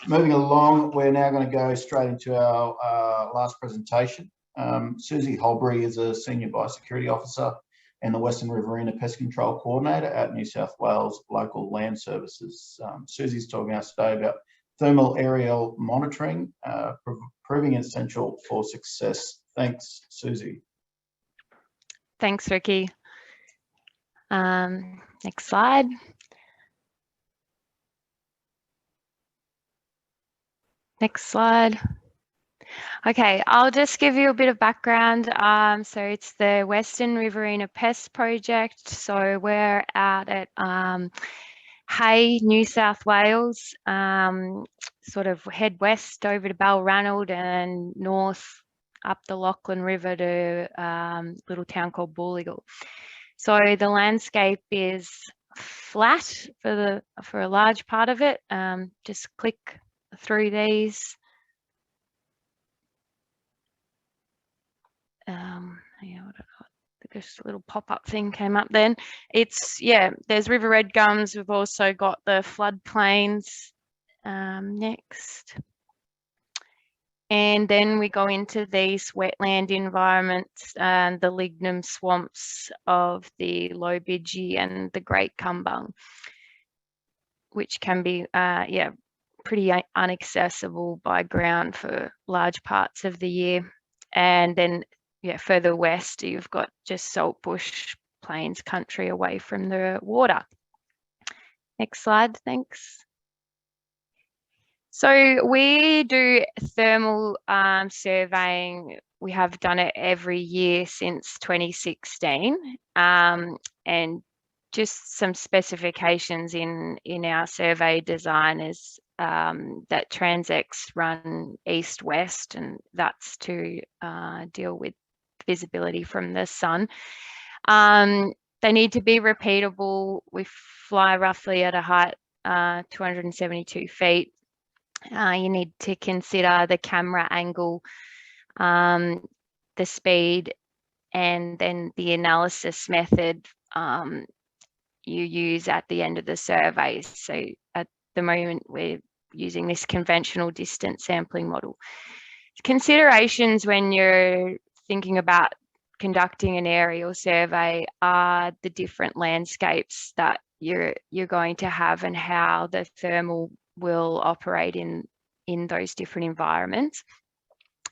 Moving along, we're now going to go straight into our last presentation. Suzie Holbery is a Senior Biosecurity Officer and the Western Riverina Pest Control Coordinator at New South Wales Local Land Services. Susie's talking to us today about thermal aerial monitoring, proving essential for success. Thanks, Suzie. Thanks, Ricky. Next slide. Next slide. Okay, I'll just give you a bit of background. So it's the Western Riverina Pest Project. So we're out at Hay, New South Wales, sort of head west over to Balranald and north up the Lachlan River to a little town called Booligal. So the landscape is flat for a large part of it. Just click through these. Just a little pop-up thing came up then. It's, yeah, there's river red gums. We've also got the floodplains next. And then we go into these wetland environments and the lignum swamps of the Low Bidgie and the Great Cumbung, which can be, yeah, pretty inaccessible by ground for large parts of the year. And then, yeah, further west, you've got just saltbush plains country away from the water. Next slide, thanks. So we do thermal surveying. We have done it every year since 2016. And just some specifications in our survey design is that transects run east-west, and that's to deal with visibility from the sun. They need to be repeatable. We fly roughly at a height 272 feet. You need to consider the camera angle, the speed, and then the analysis method you use at the end of the survey. So at the moment, we're using this conventional distance sampling model. Considerations when you're thinking about conducting an aerial survey are the different landscapes that you're going to have and how the thermal will operate in those different environments.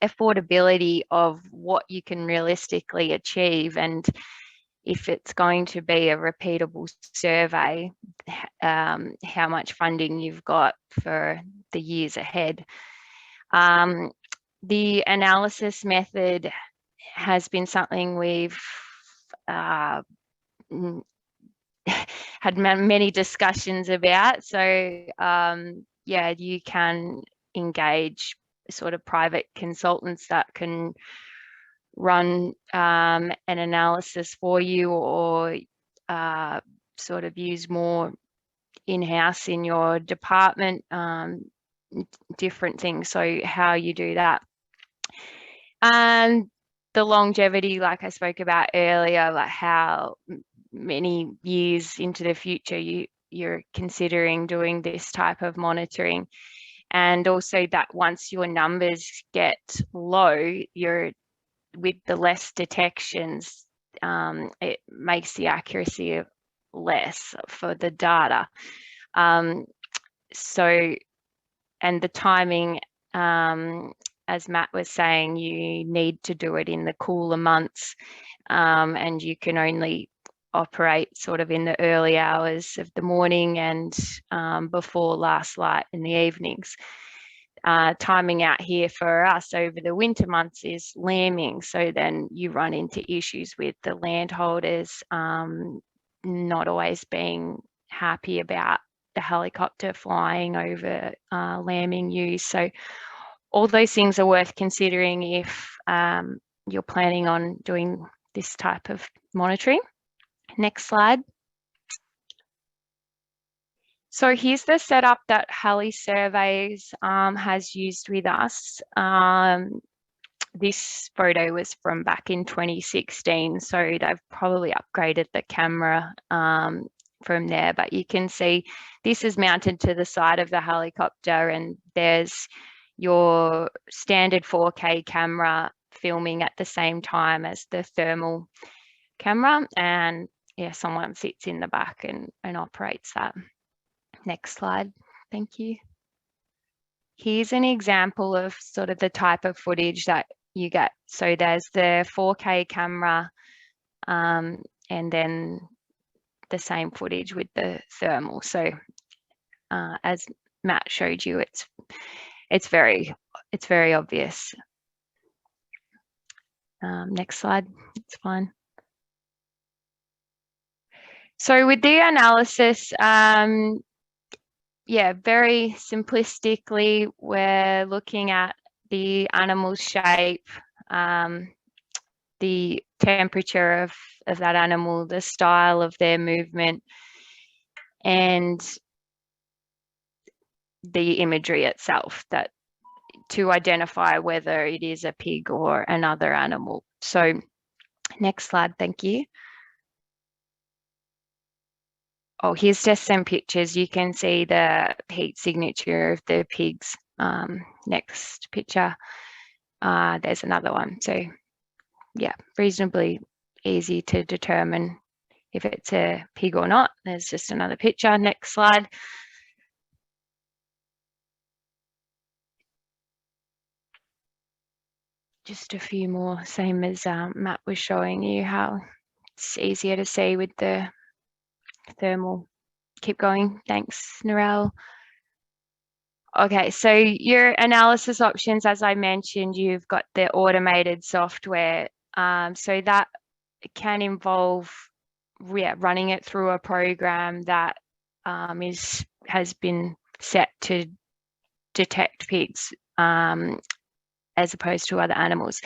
Affordability of what you can realistically achieve, and if it's going to be a repeatable survey, how much funding you've got for the years ahead. The analysis method has been something we've had many discussions about. So yeah, you can engage sort of private consultants that can run an analysis for you, or sort of use more in-house in your department, different things. So how you do that. And the longevity, like I spoke about earlier, like how many years into the future you're considering doing this type of monitoring. And also that once your numbers get low, with the less detections, it makes the accuracy less for the data. So, and the timing, as Matt was saying, you need to do it in the cooler months, and you can only operate sort of in the early hours of the morning and before last light in the evenings. Timing out here for us over the winter months is lambing, so then you run into issues with the landholders not always being happy about the helicopter flying over lambing ewes. So all those things are worth considering if you're planning on doing this type of monitoring. Next slide. So here's the setup that Halley Surveys has used with us. This photo was from back in 2016, so they've probably upgraded the camera from there, but you can see this is mounted to the side of the helicopter, and there's your standard 4K camera filming at the same time as the thermal camera, and yeah, someone sits in the back and operates that. Next slide, thank you. Here's an example of sort of the type of footage that you get. So there's the 4K camera, and then the same footage with the thermal. So as Matt showed you, it's very obvious. Next slide, it's fine. So with the analysis, yeah, very simplistically, we're looking at the animal's shape, the temperature of that animal, the style of their movement, and the imagery itself, that to identify whether it is a pig or another animal. So next slide, thank you. Oh, here's just some pictures. You can see the heat signature of the pigs. Next picture. There's another one. So yeah, reasonably easy to determine if it's a pig or not. There's just another picture. Next slide. Just a few more, same as Matt was showing you, how it's easier to see with the thermal. Keep going. Thanks, Narelle. Okay, so your analysis options, as I mentioned, you've got the automated software. So that can involve running it through a program that has been set to detect pigs as opposed to other animals.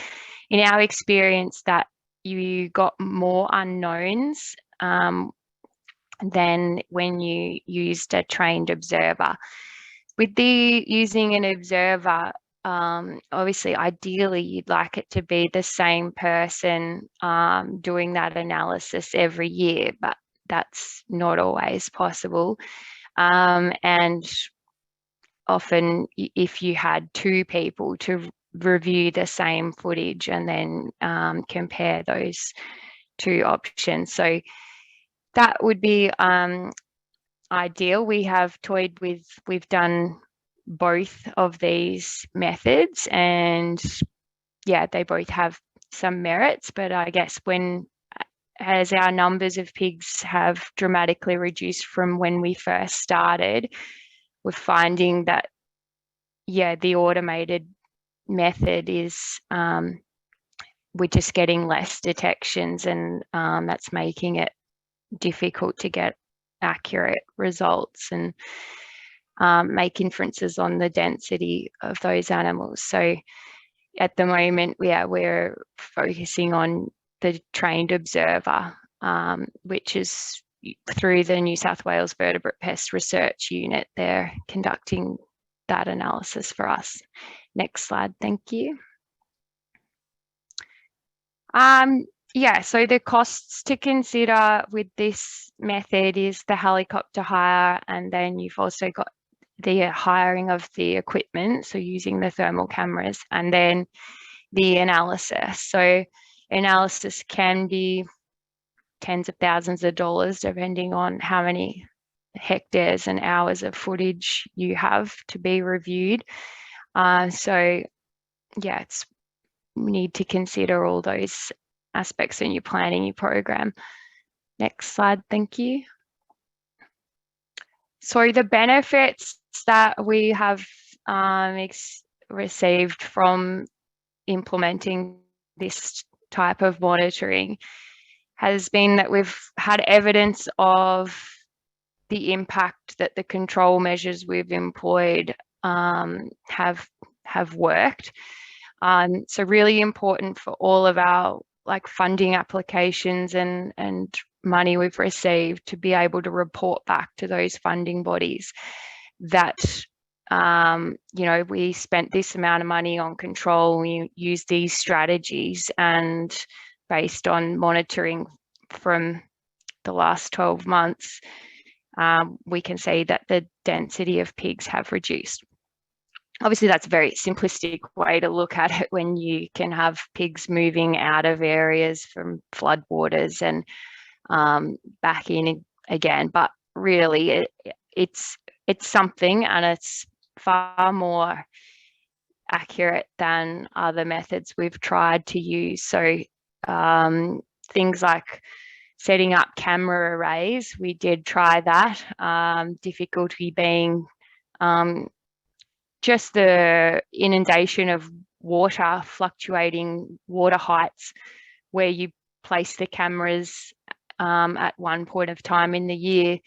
In our experience, that you got more unknowns than when you used a trained observer. With using an observer, obviously, ideally, you'd like it to be the same person doing that analysis every year, but that's not always possible. And often, if you had two people to review the same footage and then compare those two options. So that would be ideal. We have toyed with, we've done both of these methods, and yeah, they both have some merits, but I guess as our numbers of pigs have dramatically reduced from when we first started, we're finding that, yeah, the automated method is, we're just getting less detections, and that's making it difficult to get accurate results and make inferences on the density of those animals. So at the moment, we're focusing on the trained observer, which is through the New South Wales Vertebrate Pest Research Unit. They're conducting that analysis for us. Next slide, thank you. Yeah, so the costs to consider with this method is the helicopter hire, and then you've also got the hiring of the equipment, so using the thermal cameras, and then the analysis. So analysis can be tens of thousands of dollars depending on how many hectares and hours of footage you have to be reviewed. So yeah, we need to consider all those aspects when you're planning your program. Next slide, thank you. So the benefits that we have received from implementing this type of monitoring has been that we've had evidence of the impact that the control measures we've employed have worked. So really important for all of our funding applications and money we've received to be able to report back to those funding bodies that we spent this amount of money on control, we use these strategies, and based on monitoring from the last 12 months, we can see that the density of pigs have reduced. Obviously, that's a very simplistic way to look at it when you can have pigs moving out of areas from floodwaters and back in again. But really, it's something, and it's far more accurate than other methods we've tried to use. So things like setting up camera arrays, we did try that. Difficulty being just the inundation of water, fluctuating water heights, where you place the cameras at one point of time in the year.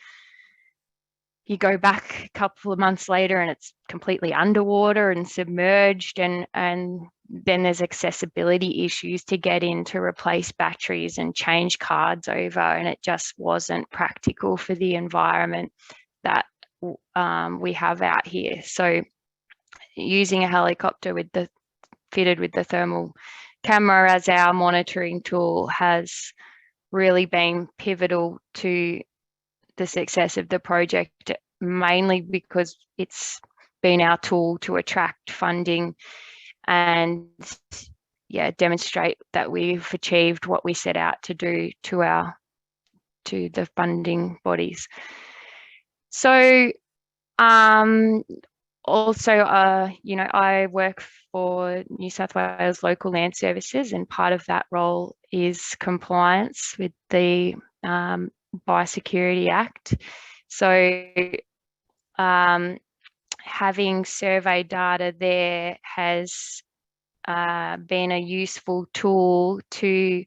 You go back a couple of months later and it's completely underwater and submerged, and then there's accessibility issues to get in to replace batteries and change cards over, and it just wasn't practical for the environment that we have out here. So using a helicopter fitted with the thermal camera as our monitoring tool has really been pivotal to the success of the project, mainly because it's been our tool to attract funding and demonstrate that we've achieved what we set out to do to the funding bodies. So also, I work for New South Wales Local Land Services, and part of that role is compliance with the Biosecurity Act. So having survey data there has been a useful tool to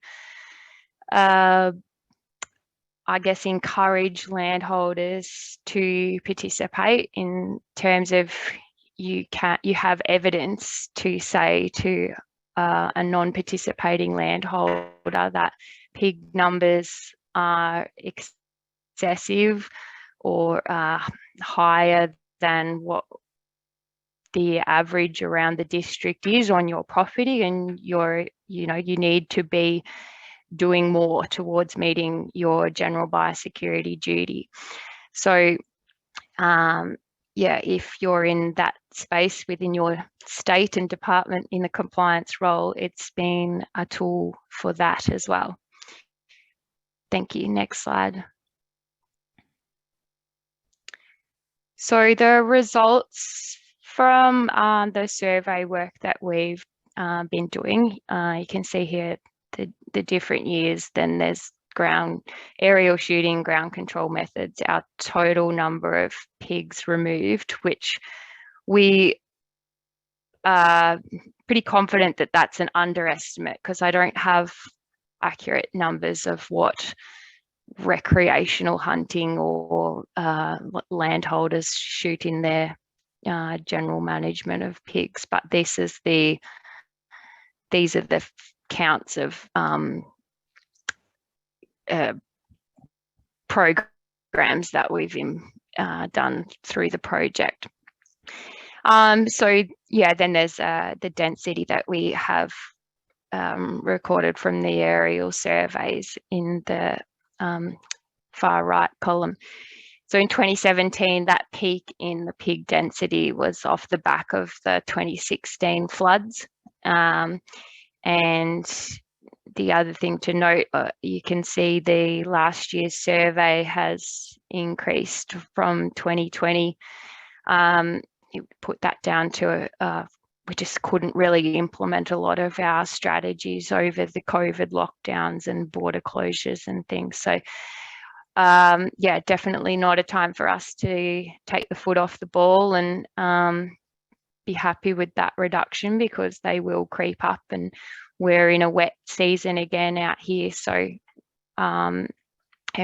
I guess encourage landholders to participate, in terms of you have evidence to say to a non-participating landholder that pig numbers are excessive or higher than what the average around the district is on your property, and you need to be doing more towards meeting your general biosecurity duty. So if you're in that space within your state and department in the compliance role, it's been a tool for that as well. Thank you. Next slide. So the results from the survey work that we've been doing, you can see here the different years. Then there's aerial shooting, ground control methods, our total number of pigs removed, which we are pretty confident that that's an underestimate, because I don't have accurate numbers of what recreational hunting or landholders shoot in their general management of pigs. But these are the counts of programs that we've done through the project. Then there's the density that we have recorded from the aerial surveys in the far right column. So in 2017, that peak in the pig density was off the back of the 2016 floods. And the other thing to note, you can see the last year's survey has increased from 2020. You put that down to we just couldn't really implement a lot of our strategies over the COVID lockdowns and border closures and things. So definitely not a time for us to take the foot off the ball and be happy with that reduction, because they will creep up, and we're in a wet season again out here. So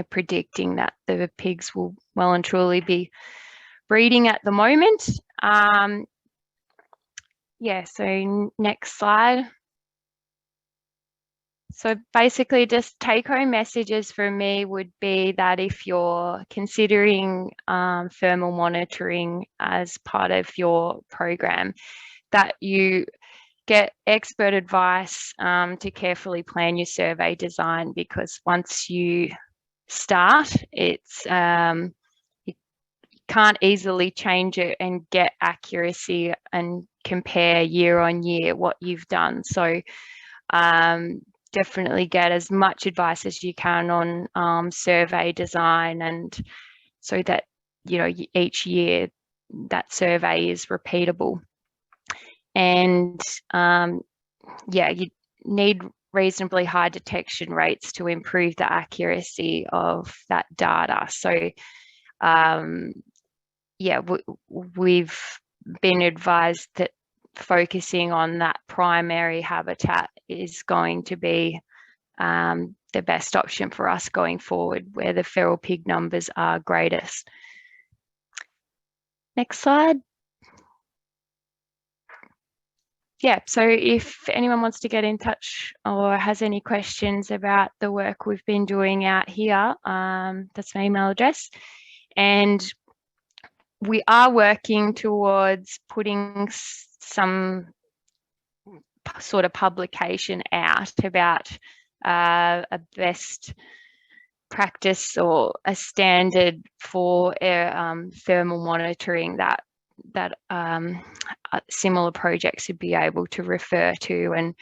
predicting that the pigs will well and truly be breeding at the moment. So next slide. So basically, just take-home messages for me would be that if you're considering thermal monitoring as part of your program, that you get expert advice to carefully plan your survey design, because once you start, it's can't easily change it and get accuracy and compare year on year what you've done. So definitely get as much advice as you can on survey design, and so that, you know, each year that survey is repeatable. And yeah, you need reasonably high detection rates to improve the accuracy of that data. So yeah, we've been advised that focusing on that primary habitat is going to be the best option for us going forward, where the feral pig numbers are greatest. Next slide. Yeah, so if anyone wants to get in touch or has any questions about the work we've been doing out here, that's my email address. And we are working towards putting some sort of publication out about a best practice or a standard for thermal monitoring that similar projects would be able to refer to. And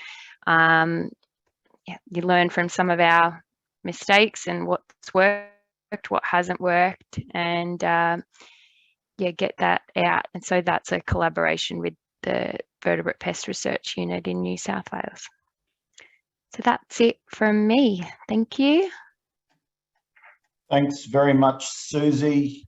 yeah, you learn from some of our mistakes and what's worked, what hasn't worked, and yeah, get that out. And so that's a collaboration with the Vertebrate Pest Research Unit in New South Wales. So that's it from me. Thank you. Thanks very much, Suzie.